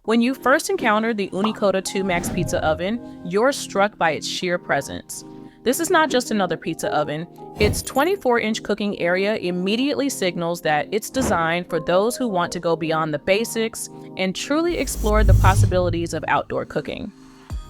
When you first encounter the Ooni Koda 2 Max Pizza Oven, you're struck by its sheer presence. This is not just another pizza oven. Its 24-inch cooking area immediately signals that it's designed for those who want to go beyond the basics and truly explore the possibilities of outdoor cooking.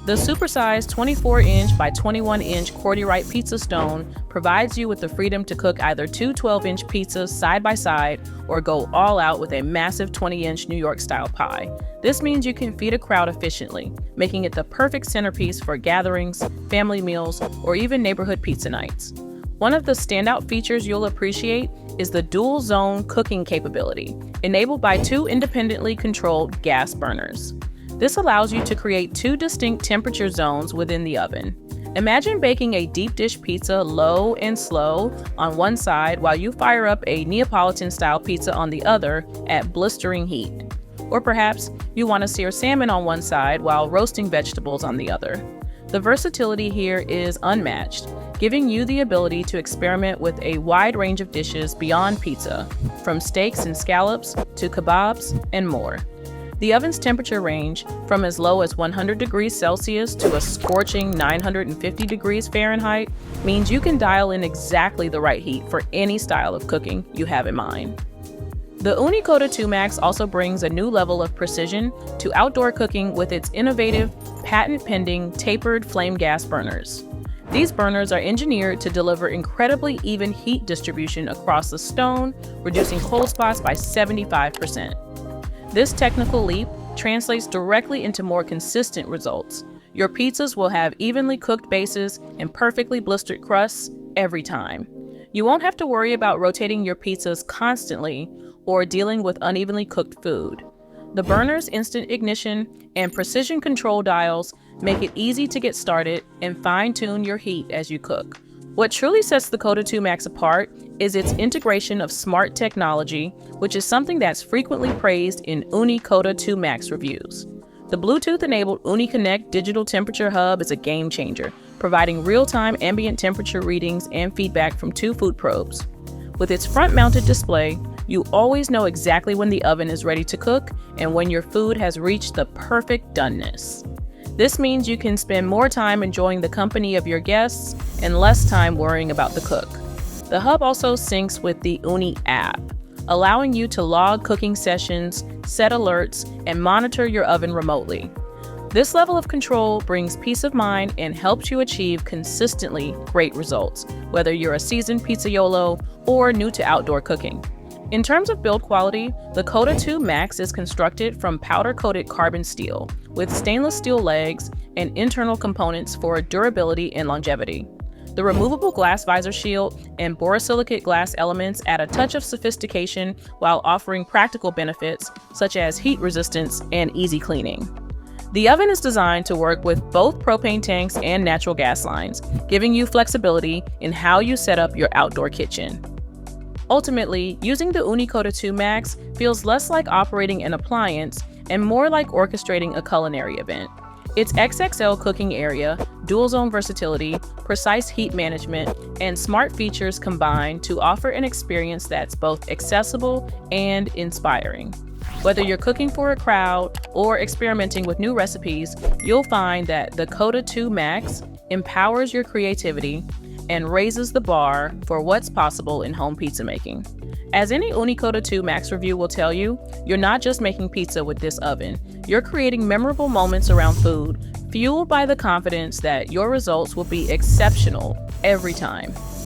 The supersized 24-inch by 21-inch Cordy-Wright pizza stone provides you with the freedom to cook either two 12-inch pizzas side by side or go all out with a massive 20-inch New York-style pie. This means you can feed a crowd efficiently, making it the perfect centerpiece for gatherings, family meals, or even neighborhood pizza nights. One of the standout features you'll appreciate is the dual-zone cooking capability, enabled by two independently controlled gas burners. This allows you to create two distinct temperature zones within the oven. Imagine baking a deep dish pizza low and slow on one side while you fire up a Neapolitan-style pizza on the other at blistering heat. Or perhaps you want to sear salmon on one side while roasting vegetables on the other. The versatility here is unmatched, giving you the ability to experiment with a wide range of dishes beyond pizza, from steaks and scallops to kebabs and more. The oven's temperature range from as low as 100 degrees Celsius to a scorching 950 degrees Fahrenheit means you can dial in exactly the right heat for any style of cooking you have in mind. The Ooni Koda 2 Max also brings a new level of precision to outdoor cooking with its innovative, patent-pending tapered flame gas burners. These burners are engineered to deliver incredibly even heat distribution across the stone, reducing cold spots by 75%. This technical leap translates directly into more consistent results. Your pizzas will have evenly cooked bases and perfectly blistered crusts every time. You won't have to worry about rotating your pizzas constantly or dealing with unevenly cooked food. The burner's instant ignition and precision control dials make it easy to get started and fine-tune your heat as you cook. What truly sets the Koda 2 Max apart is its integration of smart technology, which is something that's frequently praised in Ooni Koda 2 Max reviews. The Bluetooth-enabled Ooni Connect digital temperature hub is a game changer, providing real-time ambient temperature readings and feedback from two food probes. With its front-mounted display, you always know exactly when the oven is ready to cook and when your food has reached the perfect doneness. This means you can spend more time enjoying the company of your guests and less time worrying about the cook. The hub also syncs with the Ooni app, allowing you to log cooking sessions, set alerts, and monitor your oven remotely. This level of control brings peace of mind and helps you achieve consistently great results, whether you're a seasoned pizzaiolo or new to outdoor cooking. In terms of build quality, the Koda 2 Max is constructed from powder-coated carbon steel with stainless steel legs and internal components for durability and longevity. The removable glass visor shield and borosilicate glass elements add a touch of sophistication while offering practical benefits such as heat resistance and easy cleaning. The oven is designed to work with both propane tanks and natural gas lines, giving you flexibility in how you set up your outdoor kitchen. Ultimately, using the Ooni Koda 2 Max feels less like operating an appliance and more like orchestrating a culinary event. Its XXL cooking area, dual-zone versatility, precise heat management, and smart features combine to offer an experience that's both accessible and inspiring. Whether you're cooking for a crowd or experimenting with new recipes, you'll find that the Koda 2 Max empowers your creativity and raises the bar for what's possible in home pizza making. As any Ooni Koda 2 Max review will tell you, you're not just making pizza with this oven. You're creating memorable moments around food, fueled by the confidence that your results will be exceptional every time.